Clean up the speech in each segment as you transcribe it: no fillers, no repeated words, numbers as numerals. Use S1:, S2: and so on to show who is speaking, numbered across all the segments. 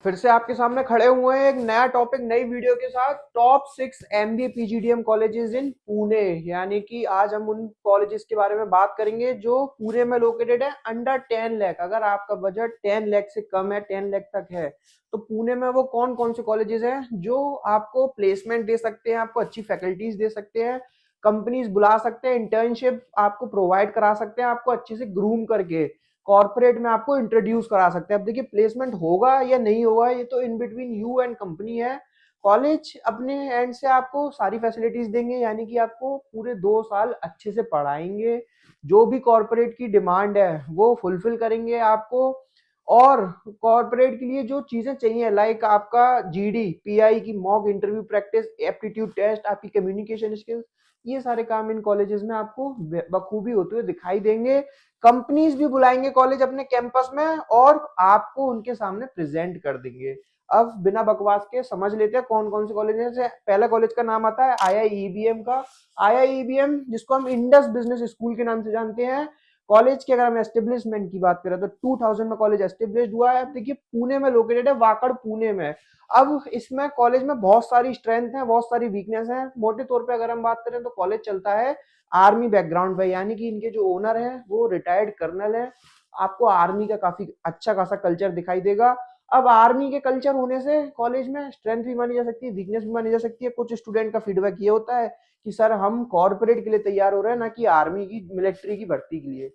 S1: फिर से आपके सामने खड़े हुए हैं एक नया टॉपिक नई वीडियो के साथ। Top 6 MBA PGDM colleges in Pune, यानी कि आज हम उन कॉलेजेस के बारे में बात करेंगे जो पुणे में लोकेटेड है। अंडर 10 लाख, अगर आपका बजट 10 लाख से कम है, 10 लाख तक है, तो पुणे में वो कौन कौन से कॉलेजेस हैं जो आपको प्लेसमेंट दे सकते हैं, आपको अच्छी फैकल्टीज दे सकते हैं, कंपनीज बुला सकते हैं, इंटर्नशिप आपको प्रोवाइड करा सकते हैं, आपको अच्छे से ग्रूम करके कॉर्पोरेट में आपको इंट्रोड्यूस करा सकते हैं। अब देखिए, प्लेसमेंट होगा या नहीं होगा ये तो in between you and company है। कॉलेज अपने एंड से आपको सारी फैसिलिटीज देंगे, यानी कि आपको पूरे 2 साल अच्छे से पढ़ाएंगे, जो भी कॉर्पोरेट की डिमांड है वो फुलफिल करेंगे आपको। और कॉर्पोरेट के लिए जो चीजें चाहिए, लाइक आपका जीडी पीआई की mock interview practice, aptitude test, आपकी कम्युनिकेशन स्किल्स, ये सारे काम इन कॉलेजेस में आपको बखूबी होते हुए दिखाई देंगे। कंपनीज भी बुलाएंगे कॉलेज अपने कैंपस में और आपको उनके सामने प्रेजेंट कर देंगे। अब बिना बकवास के समझ लेते हैं कौन कौन से कॉलेज है। पहला कॉलेज का नाम आता है आईआईईबीएम का। आईआईईबीएम, जिसको हम इंडस बिजनेस स्कूल के नाम से जानते हैं। कॉलेज की अगर हम एस्टेब्लिशमेंट की बात करें तो 2000 में कॉलेज एस्टेब्लिश हुआ है। अब देखिए, पुणे में लोकेटेड है, वाकड़ पुणे में। अब इसमें कॉलेज में बहुत सारी स्ट्रेंथ है, बहुत सारी वीकनेस है। मोटे तौर पे अगर हम बात करें तो कॉलेज चलता है आर्मी बैकग्राउंड पे, यानी कि इनके जो ओनर है वो रिटायर्ड कर्नल है। आपको आर्मी का काफी अच्छा खासा कल्चर दिखाई देगा। अब आर्मी के कल्चर होने से कॉलेज में स्ट्रेंथ भी मानी जा सकती है, वीकनेस भी मानी जा सकती है। कुछ स्टूडेंट का फीडबैक ये होता है कि सर हम कॉर्पोरेट के लिए तैयार हो रहे हैं, ना कि आर्मी की मिलिट्री की भर्ती के लिए।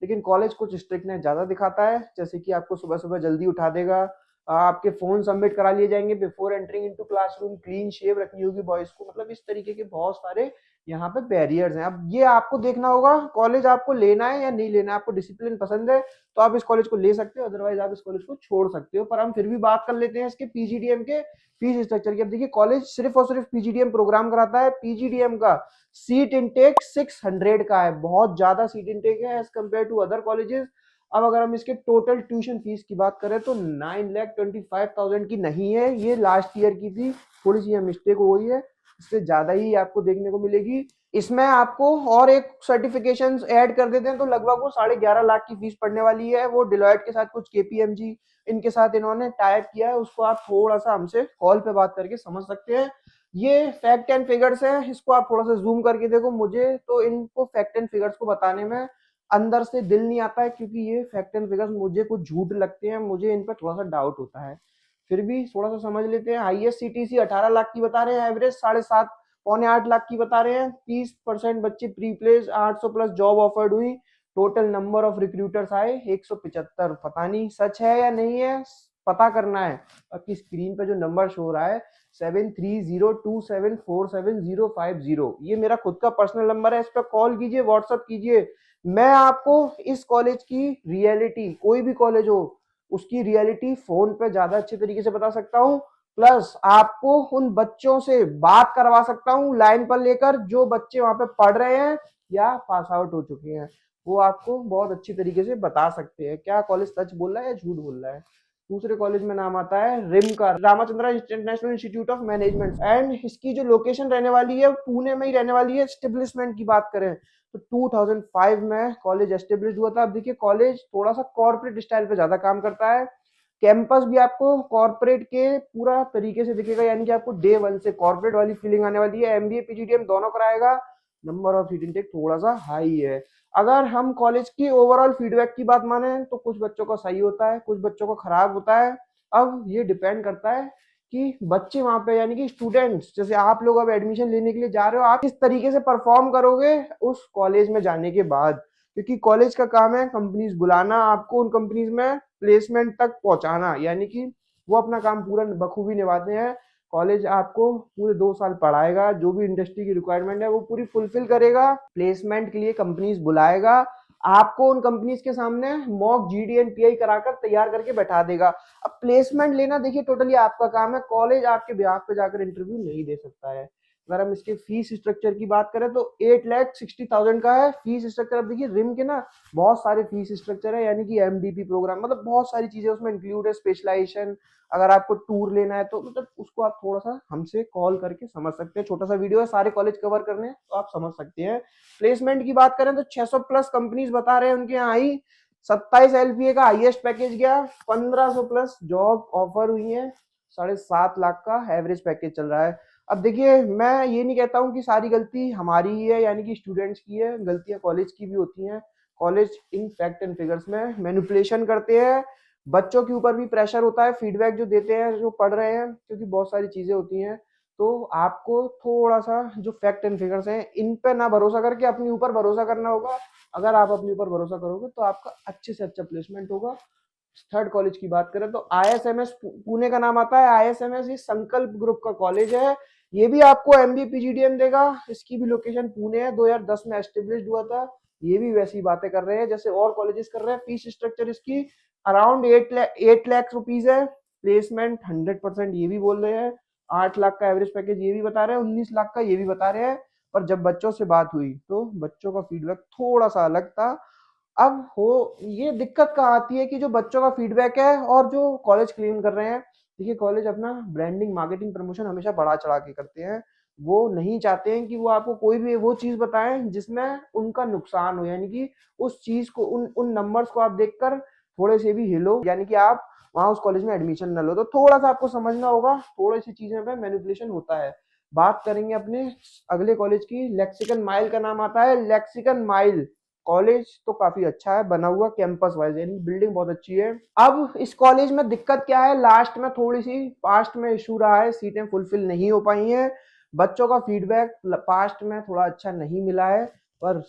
S1: लेकिन कॉलेज कुछ स्ट्रिक्टनेस ज्यादा दिखाता है, जैसे कि आपको सुबह सुबह जल्दी उठा देगा, आपके फोन सबमिट करा लिए जाएंगे before entering into classroom, clean shave रखनी होगी बॉयज को। मतलब इस तरीके के बहुत सारे यहाँ पे बैरियर्स हैं। अब ये आपको देखना होगा कॉलेज आपको लेना है या नहीं लेना है। आपको डिसिप्लिन पसंद है तो आप इस कॉलेज को ले सकते हो, अदरवाइज आप इस कॉलेज को छोड़ सकते हो। पर हम फिर भी बात कर लेते हैं इसके पीजीडीएम के फीस स्ट्रक्चर की। अब देखिए, कॉलेज सिर्फ और सिर्फ पीजीडीएम प्रोग्राम कराता है। पीजीडीएम का सीट इनटेक 600 का है, बहुत ज्यादा सीट इनटेक है as compared to other colleges. अब अगर हम इसके टोटल ट्यूशन फीस की बात करें तो 9,25,000 की नहीं है, ये लास्ट ईयर की थी, थोड़ी सी मिस्टेक हो गई है, इससे ज्यादा ही आपको देखने को मिलेगी। इसमें आपको और एक सर्टिफिकेशन ऐड कर देते हैं तो लगभग वो 11.5 लाख की फीस पड़ने वाली है। वो डिलॉयट के साथ, कुछ केपीएमजी इनके साथ इन्होंने टाइप किया है, उसको आप थोड़ा सा हमसे कॉल पे बात करके समझ सकते हैं। ये फैक्ट एंड फिगर्स है, इसको आप थोड़ा सा जूम करके देखो। मुझे तो इनको फैक्ट एंड फिगर्स को बताने में अंदर से दिल नहीं आता है, क्योंकि ये फैक्ट एंड फिगर्स मुझे कुछ झूठ लगते हैं, मुझे इन पर थोड़ा सा डाउट होता है। फिर भी थोड़ा सा समझ लेते हैं। हाईएस्ट सीटीसी 18 लाख की बता रहे हैं, एवरेज 7.5 पौने 8 लाख की बता रहे हैं। 30% बच्चे pre place, 800 plus job offered हुई। टोटल नंबर ऑफ रिक्रूटर्स आए 175। पता नहीं सच है या नहीं है, पता करना है। आपकी स्क्रीन पे जो नंबर शो हो रहा है 7302747050, ये मेरा खुद का पर्सनल नंबर है। इस पर कॉल कीजिए, व्हाट्सअप कीजिए। मैं आपको इस कॉलेज की रियलिटी, कोई भी कॉलेज हो उसकी रियलिटी फोन पे ज्यादा अच्छे तरीके से बता सकता हूँ। प्लस आपको उन बच्चों से बात करवा सकता हूँ लाइन पर लेकर, जो बच्चे वहां पे पढ़ रहे हैं या पास आउट हो चुके हैं। वो आपको बहुत अच्छी तरीके से बता सकते हैं क्या कॉलेज सच बोल रहा है या झूठ बोल रहा है। दूसरे कॉलेज में नाम आता है रिम का, Ramachandra International Institute of Management, and इसकी जो लोकेशन रहने वाली है पुणे में ही रहने वाली है। एस्टेब्लिशमेंट की बात करें तो 2005 में कॉलेज एस्टेब्लिश हुआ था। अब देखिए, कॉलेज थोड़ा सा कॉर्पोरेट स्टाइल पे ज्यादा काम करता है। कैंपस भी आपको कॉर्पोरेट के पूरा तरीके से दिखेगा, यानी कि आपको डे वन से कॉर्पोरेट वाली फीलिंग आने वाली है। एमबीए पीजीडीएम दोनों कराएगा। नंबर ऑफ सीट इनटेक थोड़ा सा हाई है। अगर हम कॉलेज की ओवरऑल फीडबैक की बात माने तो कुछ बच्चों का सही होता है, कुछ बच्चों का खराब होता है। अब ये डिपेंड करता है कि बच्चे वहां पे, यानी कि स्टूडेंट्स, जैसे आप लोग अब एडमिशन लेने के लिए जा रहे हो, आप किस तरीके से परफॉर्म करोगे उस कॉलेज में जाने के बाद। क्योंकि कॉलेज का काम है कंपनीज बुलाना, आपको उन कंपनीज में प्लेसमेंट तक पहुंचाना, यानी कि वो अपना काम पूरा बखूबी निभाते हैं। कॉलेज आपको पूरे 2 साल पढ़ाएगा, जो भी इंडस्ट्री की रिक्वायरमेंट है वो पूरी फुलफिल करेगा, प्लेसमेंट के लिए कंपनीज बुलाएगा, आपको उन कंपनीज के सामने मॉक जीडी एंड पीआई कराकर तैयार करके बैठा देगा। अब प्लेसमेंट लेना देखिए टोटली आपका काम है, कॉलेज आपके बिहाफ पे जाकर इंटरव्यू नहीं दे सकता है। अगर हम इसके फीस स्ट्रक्चर की बात करें तो 8,60,000 का है फीस स्ट्रक्चर। अब देखिए, रिम के ना बहुत सारे फीस स्ट्रक्चर है, यानी कि एमडीपी प्रोग्राम, मतलब बहुत सारी चीजें उसमें इंक्लूड है, स्पेशलाइजेशन। अगर आपको टूर लेना है तो मतलब उसको आप थोड़ा सा हमसे कॉल करके समझ सकते हैं। छोटा सा वीडियो है, सारे कॉलेज कवर करने हैं तो आप समझ सकते हैं। प्लेसमेंट की बात करें तो 600 प्लस कंपनीज बता रहे हैं उनके यहाँ आई। 27 LPA का हाईएस्ट पैकेज गया, 1500 प्लस जॉब ऑफर हुई है, 7.5 लाख का एवरेज पैकेज चल रहा है। अब देखिए, मैं ये नहीं कहता हूँ कि सारी गलती हमारी ही है, यानी कि स्टूडेंट्स की है, गलतियां कॉलेज की भी होती हैं। College in fact and figures में मैनिपुलेशन करते हैं, बच्चों के ऊपर भी प्रेशर होता है, फीडबैक जो देते हैं जो पढ़ रहे हैं, क्योंकि बहुत सारी चीजें होती हैं। तो आपको थोड़ा सा जो फैक्ट एंड फिगर्स हैं इन पे ना भरोसा करके अपने ऊपर भरोसा करना होगा। अगर आप अपने ऊपर भरोसा करोगे तो आपका अच्छे से अच्छा प्लेसमेंट होगा। थर्ड कॉलेज की बात करें तो ISMS पुणे का नाम आता है। ISMS ये संकल्प ग्रुप का कॉलेज है। ये भी आपको MBA PGDM देगा। इसकी भी लोकेशन पुणे है, 2010 में एस्टेब्लिश हुआ था। ये भी वैसी बातें कर रहे हैं जैसे और कॉलेजेस कर रहे हैं। फीस स्ट्रक्चर इसकी अराउंड 8 लाख रुपीज है। प्लेसमेंट 100% ये भी बोल रहे हैं। 8 लाख का एवरेज पैकेज ये भी बता रहे हैं, 19 लाख का ये भी बता रहे हैं। पर जब बच्चों से बात हुई तो बच्चों का फीडबैक थोड़ा सा अलग था। अब हो ये दिक्कत कहाँ आती है कि जो बच्चों का फीडबैक है और जो कॉलेज क्लेम कर रहे हैं। देखिए, कॉलेज अपना ब्रांडिंग मार्केटिंग प्रमोशन हमेशा बढ़ा चढ़ा के करते हैं। वो नहीं चाहते हैं कि वो आपको कोई भी वो चीज बताएं जिसमें उनका नुकसान हो, यानी कि उस चीज को उन उन नंबर्स को आप देखकर थोड़े से भी हिलो, यानी कि आप वहां उस कॉलेज में एडमिशन न लो। तो थोड़ा सा आपको समझना होगा, थोड़ी सी चीजें पे मैनिपुलेशन होता है। बात करेंगे अपने अगले कॉलेज की। लेक्सिकन माइल का नाम आता है। लेक्सिकन माइल कॉलेज तो काफी अच्छा है बना हुआ, कैंपस वाइज, यानी बिल्डिंग बहुत अच्छी है। अब इस कॉलेज में दिक्कत क्या है, लास्ट में थोड़ी सी पास्ट में इशू रहा है, सीटें फुलफिल नहीं हो पाई हैं। बच्चों का फीडबैक पास्ट में थोड़ा अच्छा नहीं मिला है, पर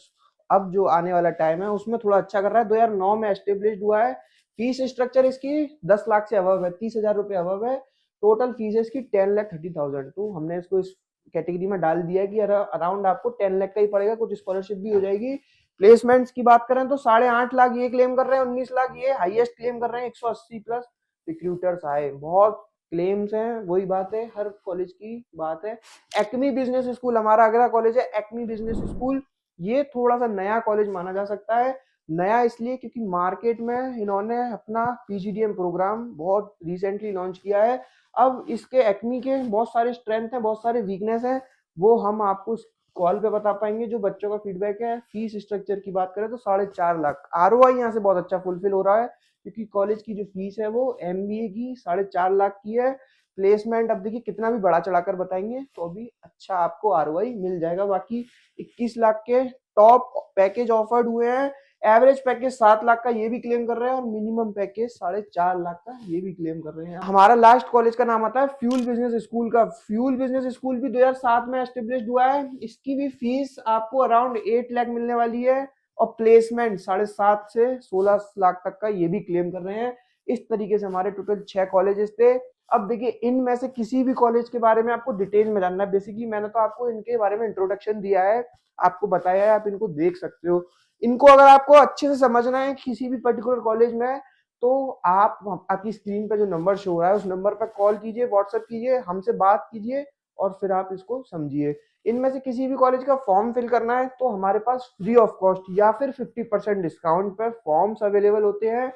S1: अब जो आने वाला टाइम है उसमें थोड़ा अच्छा कर रहा है। 2009 में एस्टेब्लिश हुआ है। फीस स्ट्रक्चर इसकी 10 लाख से अबव है, 30,000 रुपये अबव है। टोटल फीस है इसकी 10,30,000। तो हमने इसको इस कैटेगरी में डाल दिया है कि अराउंड आपको 10 लाख का ही पड़ेगा, कुछ स्कॉलरशिप भी हो जाएगी। प्लेसमेंट्स की बात करें तो 8.5 लाख ये क्लेम कर रहे हैं, 19 लाख ये हाईएस्ट क्लेम कर रहे हैं। 180 प्लस रिक्रूटर्स आए, बहुत क्लेम्स हैं। वही बात है, हर कॉलेज की बात है। एक्मी बिजनेस स्कूल हमारा अगला कॉलेज है। एक्मी बिजनेस स्कूल ये थोड़ा सा नया कॉलेज माना जा सकता है। नया इसलिए क्योंकि मार्केट में इन्होंने अपना PGDM प्रोग्राम बहुत रिसेंटली लॉन्च किया है। अब इसके एक्मी के बहुत सारे स्ट्रेंथ हैं, बहुत सारे वीकनेस हैं, वो हम आपको कॉल पे बता पाएंगे। जो बच्चों का फीडबैक है, फीस स्ट्रक्चर की बात करें तो 4.5 लाख। ROI यहाँ से बहुत अच्छा फुलफिल हो रहा है, क्योंकि कॉलेज की जो फीस है वो MBA की 4.5 लाख की है। प्लेसमेंट अब देखिए कितना भी बढ़ा चढ़ाकर बताएंगे तो अभी अच्छा आपको ROI मिल जाएगा। बाकी 21 लाख के टॉप पैकेज ऑफर्ड हुए हैं। एवरेज पैकेज 7 लाख का ये भी क्लेम कर रहे हैं, और मिनिमम पैकेज 4.5 लाख का ये भी क्लेम कर रहे हैं। हमारा लास्ट कॉलेज का नाम आता है फ्यूल बिजनेस स्कूल का। फ्यूल बिजनेस स्कूल भी 2007 में एस्टेब्लिश हुआ है। इसकी भी फीस आपको अराउंड 8 लाख मिलने वाली है, और प्लेसमेंट 7.5 से 16 लाख तक का ये भी क्लेम कर रहे हैं। इस तरीके से हमारे टोटल 6 कॉलेजेस थे। अब देखिए, इनमें से किसी भी कॉलेज के बारे में आपको डिटेल में जानना है। बेसिकली मैंने तो आपको इनके बारे में इंट्रोडक्शन दिया है, आपको बताया है, आप इनको देख सकते हो। इनको अगर आपको अच्छे से समझना है किसी भी पर्टिकुलर कॉलेज में, तो आप आपकी स्क्रीन पे जो नंबर शो हो रहा है उस नंबर पर कॉल कीजिए, व्हाट्सएप कीजिए, हमसे बात कीजिए, और फिर आप इसको समझिए। इनमें से किसी भी कॉलेज का फॉर्म फिल करना है तो हमारे पास फ्री ऑफ कॉस्ट या फिर 50% डिस्काउंट पर फॉर्म्स अवेलेबल होते हैं।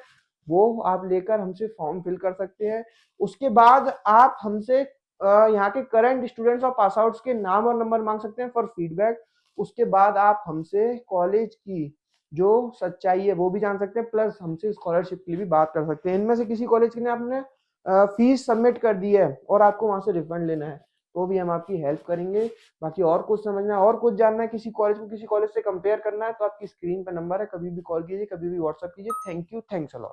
S1: वो आप लेकर हमसे फॉर्म फिल कर सकते हैं। उसके बाद आप हमसे यहाँ के करंट स्टूडेंट्स और पास आउट्स के नाम और नंबर मांग सकते हैं फॉर फीडबैक। उसके बाद आप हमसे कॉलेज की जो सच्चाई है वो भी जान सकते हैं, प्लस हमसे स्कॉलरशिप के लिए भी बात कर सकते हैं। इनमें से किसी कॉलेज के ने आपने फीस सबमिट कर दी है और आपको वहां से रिफंड लेना है, तो भी हम आपकी हेल्प करेंगे। बाकी और कुछ समझना है और कुछ जानना है, किसी कॉलेज को किसी कॉलेज से कंपेयर करना है, तो आपकी स्क्रीन पर नंबर है, कभी भी कॉल कीजिए, कभी भी व्हाट्सएप कीजिए। Thank you, thanks a lot.